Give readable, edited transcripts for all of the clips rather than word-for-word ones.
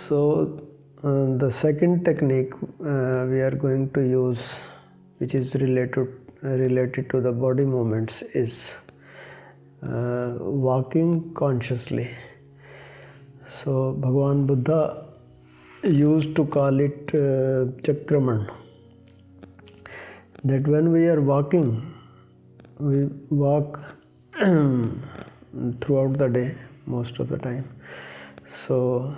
So the second technique we are going to use, which is related to the body movements, is walking consciously. So Bhagavan Buddha used to call it Chakraman. That when we are walking, we walk throughout the day most of the time. So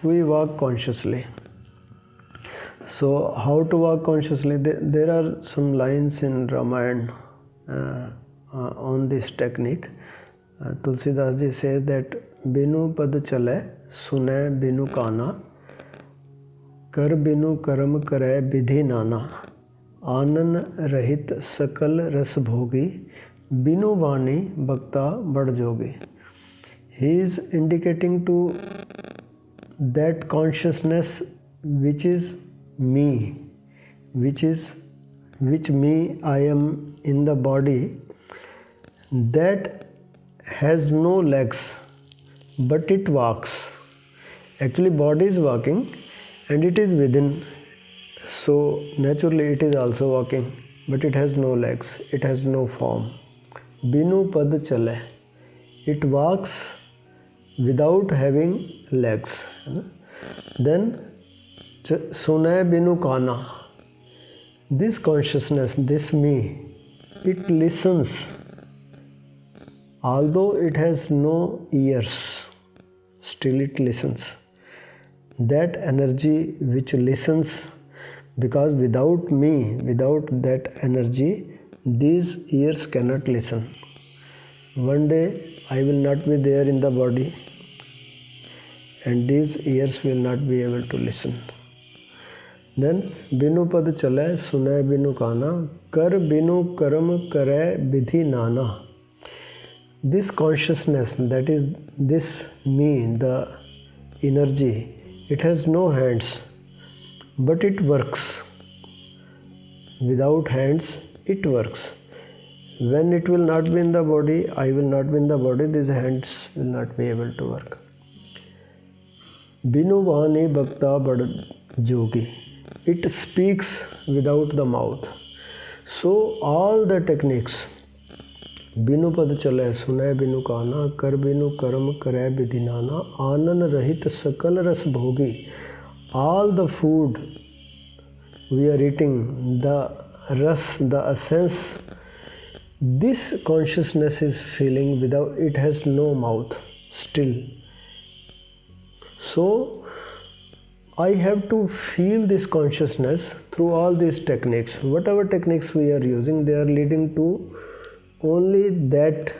we walk consciously. So how to walk consciously? There are some lines in Ramayana on this technique. Tulsidas ji says that binu pad chale sune binu kana कर बिनु कर्म करे विधि नाना आनन रहित सकल रस भोगी बिनु वाणी भक्ता बड़ जोगी. He is indicating to that consciousness which is me, which me I am in the body, that has no legs but it walks. Actually body is walking and it is within, so naturally it is also walking, but it has no legs, it has no form. Binu pad chale, it walks without having legs. Then sunay binu kana, this consciousness, this me, it listens. Although it has no ears, still it listens. That energy which listens, because without me, without that energy, these ears cannot listen. One day I will not be there in the body and these ears will not be able to listen. Then binu pad chale sunay binu kana kar binu karam kare vidhi nana. This consciousness, that is this me, the energy, it has no hands, but it works. Without hands, it works. When it will not be in the body, I will not be in the body, these hands will not be able to work. Binu vani bhakta bad jogi. It speaks without the mouth. So all the techniques, बिनु पद चले सुने बिनु काना कर बिनु कर्म करे विधि नाना आनन रहित सकल रस भोगी. All the food we are eating, the ras, the essence, this consciousness is feeling without, it has no mouth still. So I have to feel this consciousness through all these techniques. Whatever techniques we are using, they are leading to only that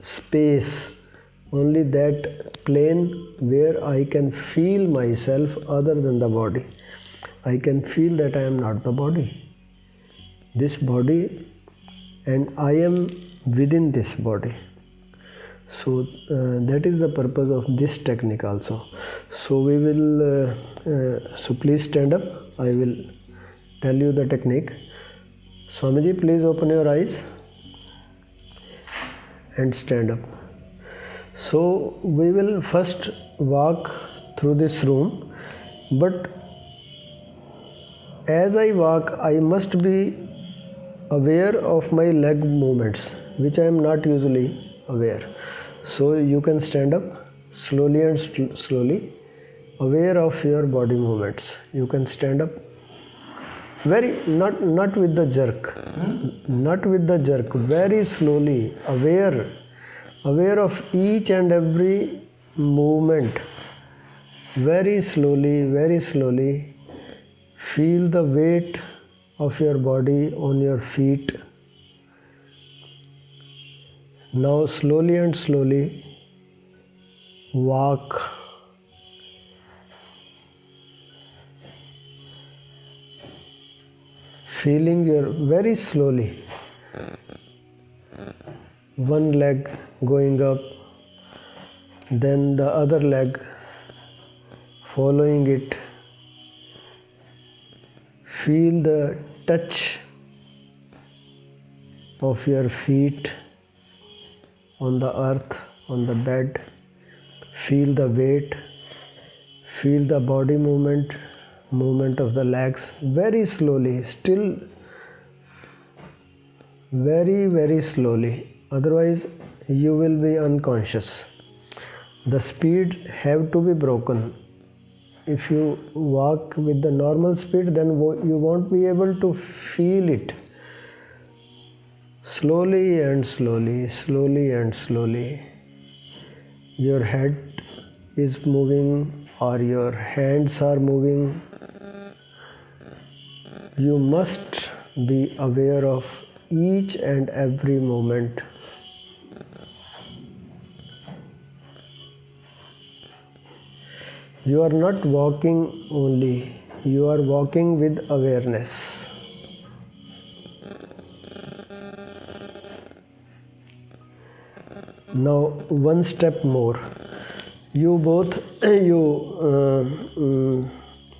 space, only that plane where I can feel myself other than the body. I can feel that I am not the body. This body, and I am within this body. So that is the purpose of this technique also. So we will, so please stand up. I will tell you the technique. Swamiji, please open your eyes and stand up. So we will first walk through this room, but as I walk, I must be aware of my leg movements, which I am not usually aware. So you can stand up slowly and slowly, aware of your body movements. You can stand up very, not with the jerk, not with the jerk, very slowly, aware of each and every movement. Very slowly feel the weight of your body on your feet. Now slowly and slowly walk. Feeling your, very slowly, one leg going up, then the other leg following it. Feel the touch of your feet on the earth, on the bed. Feel the weight Feel the body movement of the legs very slowly, still very slowly, otherwise you will be unconscious. The speed have to be broken. If you walk with the normal speed, then you won't be able to feel it. Slowly and slowly, slowly and slowly, your head is moving or your hands are moving. You must be aware of each and every moment. You are not walking only, you are walking with awareness. Now one step more. You both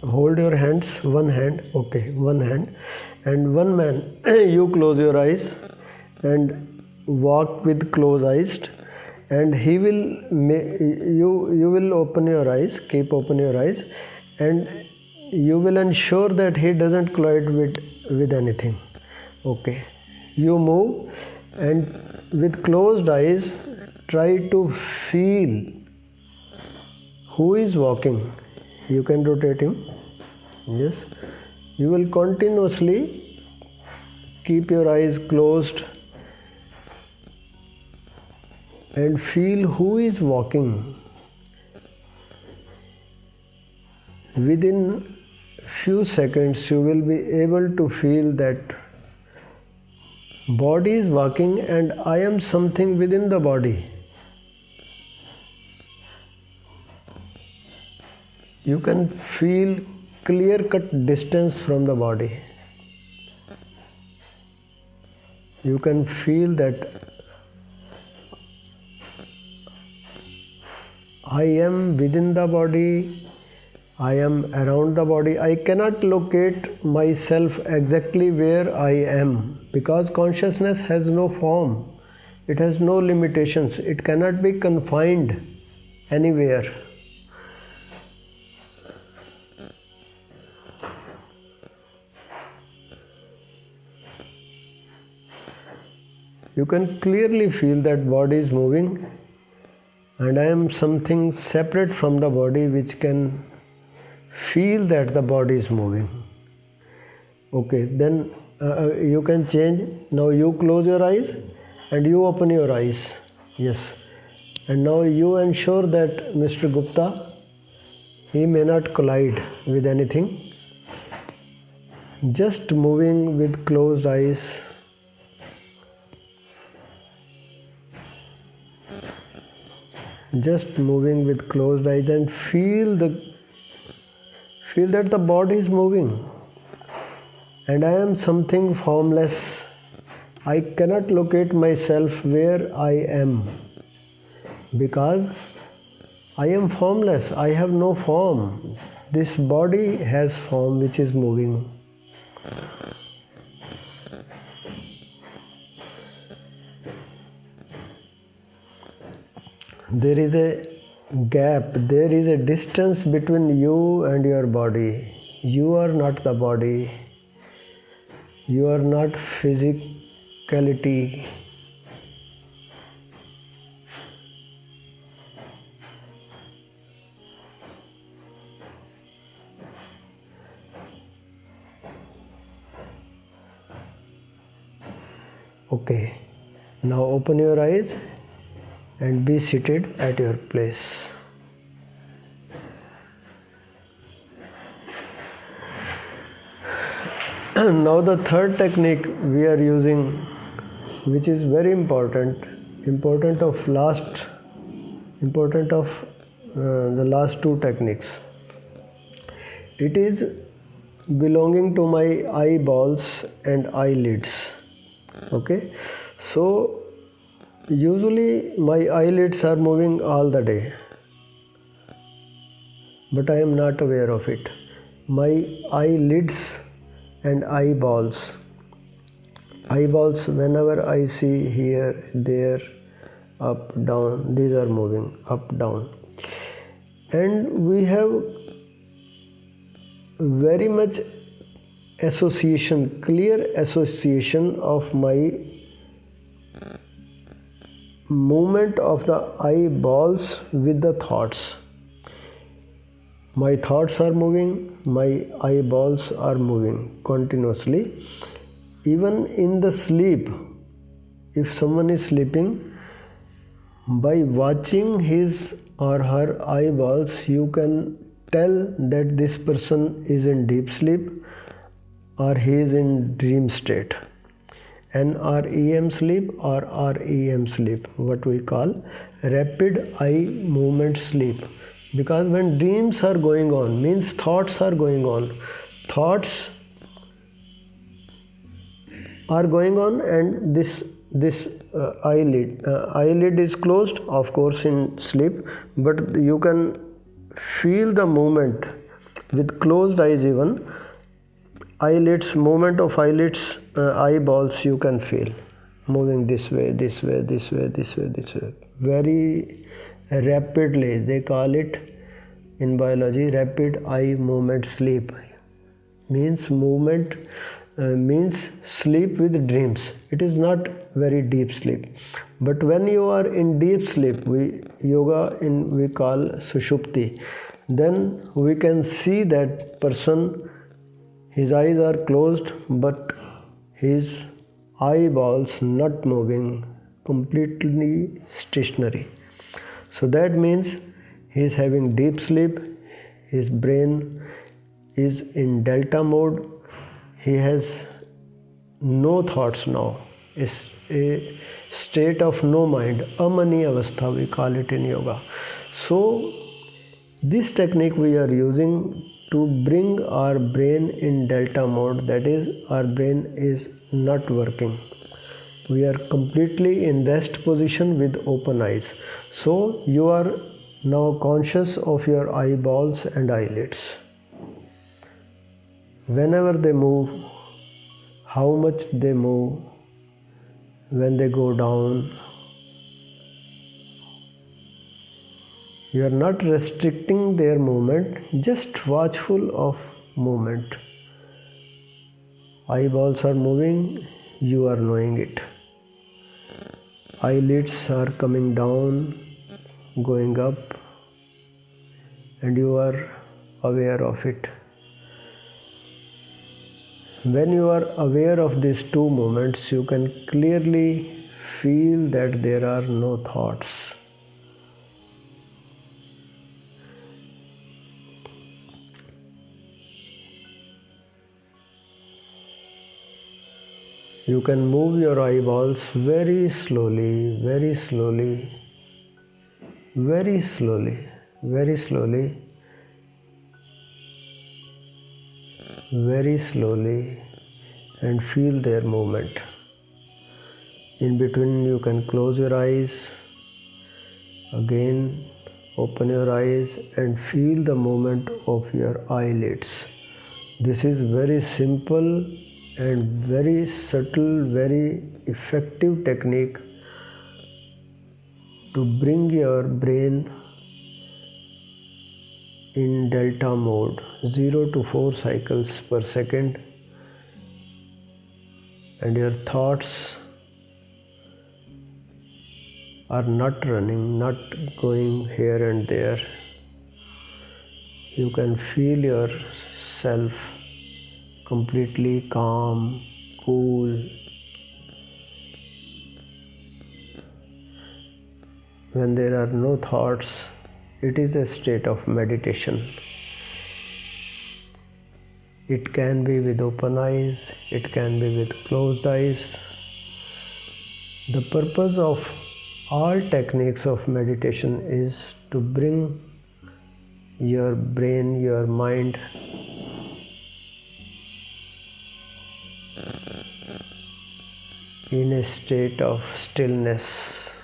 hold your hands, one hand, okay, one hand, and one man you close your eyes and walk with closed eyes, and he will you will open your eyes, keep open your eyes, and you will ensure that he doesn't collide with anything. Okay, you move and with closed eyes try to feel who is walking. You can rotate him. Yes, you will continuously keep your eyes closed and feel who is walking. Within few seconds you will be able to feel that body is walking and I am something within the body. You can feel clear-cut distance from the body. You can feel that I am within the body, I am around the body. I cannot locate myself exactly where I am because consciousness has no form. It has no limitations. It cannot be confined anywhere. You can clearly feel that body is moving and I am something separate from the body which can feel that the body is moving. Okay, then you can change. Now you close your eyes and you open your eyes. Yes. And now you ensure that Mr. Gupta, he may not collide with anything. Just moving with closed eyes. Just moving with closed eyes and feel that the body is moving and I am something formless. I cannot locate myself where I am because I am formless. I have no form. This body has form which is moving. There is a gap, there is a distance between you and your body. You are not the body. You are not physicality. Okay, now open your eyes and be seated at your place. Now the third technique we are using, which is very important of the last two techniques. It is belonging to my eyeballs and eyelids. Okay, so usually my eyelids are moving all the day, but I am not aware of it. My eyelids and eyeballs, whenever I see here, there, up, down, these are moving up, down. And we have very much association, clear association of my movement of the eyeballs with the thoughts. My thoughts are moving, my eyeballs are moving continuously. Even in the sleep, if someone is sleeping, by watching his or her eyeballs, you can tell that this person is in deep sleep or he is in dream state. NREM sleep or REM sleep, what we call rapid eye movement sleep. Because when dreams are going on, means thoughts are going on. Thoughts are going on, and this eyelid is closed, of course, in sleep, but you can feel the movement with closed eyes. Even eyelids, movement of eyelids, eyeballs, you can feel moving this way, this way, this way, this way, this way, very rapidly. They call it in biology rapid eye movement sleep. Means movement, means sleep with dreams. It is not very deep sleep, but when you are in deep sleep, we call sushupti, then we can see that person, his eyes are closed but his eyeballs not moving, completely stationary. So that means he is having deep sleep, his brain is in delta mode, he has no thoughts now, is a state of no mind, amani avastha we call it in yoga. So this technique we are using to bring our brain in delta mode, that is, our brain is not working. We are completely in rest position with open eyes. So you are now conscious of your eyeballs and eyelids. Whenever they move, how much they move, when they go down. You are not restricting their movement, just watchful of movement. Eyeballs are moving, you are knowing it. Eyelids are coming down, going up, and you are aware of it. When you are aware of these two moments, you can clearly feel that there are no thoughts. You can move your eyeballs very slowly, very slowly, very slowly, very slowly, very slowly, and feel their movement. In between, you can close your eyes, again open your eyes and feel the movement of your eyelids. This is very simple and very subtle, very effective technique to bring your brain in delta mode, 0 to 4 cycles per second, and your thoughts are not running, not going here and there. You can feel yourself completely calm, cool. When there are no thoughts, it is a state of meditation. It can be with open eyes, it can be with closed eyes. The purpose of all techniques of meditation is to bring your brain, your mind in a state of stillness.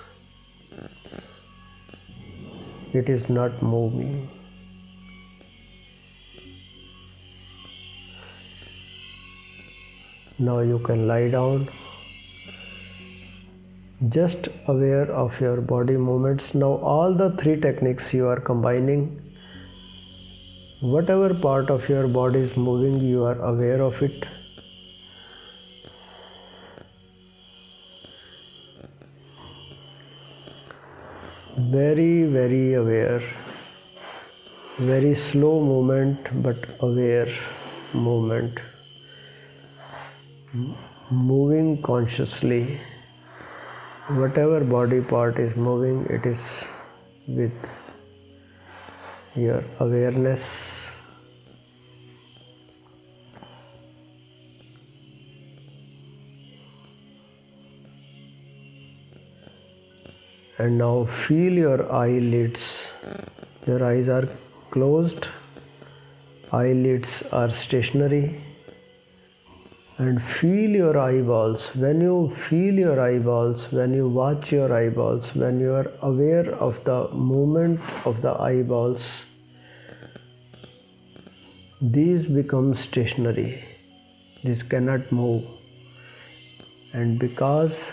It is not moving. Now you can lie down, just aware of your body movements. Now all the three techniques you are combining Whatever part of your body is moving, you are aware of it. Very, very aware. Very slow movement, but aware movement. Moving consciously. Whatever body part is moving, it is with your awareness. And now feel your eyelids. Your eyes are closed, eyelids are stationary, and feel your eyeballs. When you feel your eyeballs, when you watch your eyeballs, when you are aware of the movement of the eyeballs, these become stationary. These cannot move. And because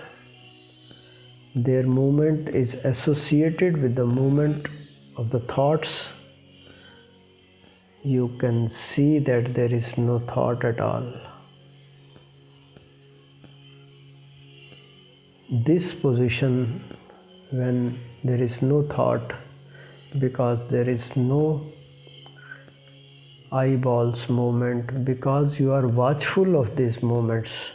their movement is associated with the movement of the thoughts, you can see that there is no thought at all. This position, when there is no thought, because there is no eyeballs movement, because you are watchful of these movements,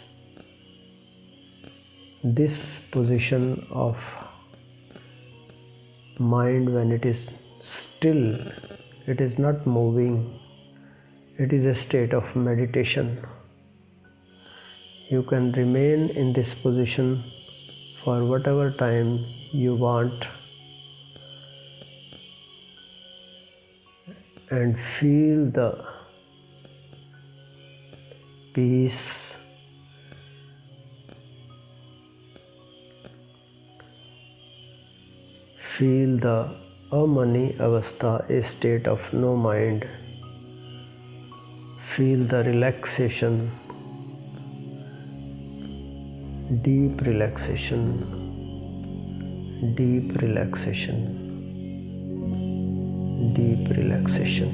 this position of mind, when it is still, it is not moving, it is a state of meditation. You can remain in this position for whatever time you want and feel the peace, feel the amani avastha, a state of no mind. Feel the relaxation, deep relaxation, deep relaxation, deep relaxation.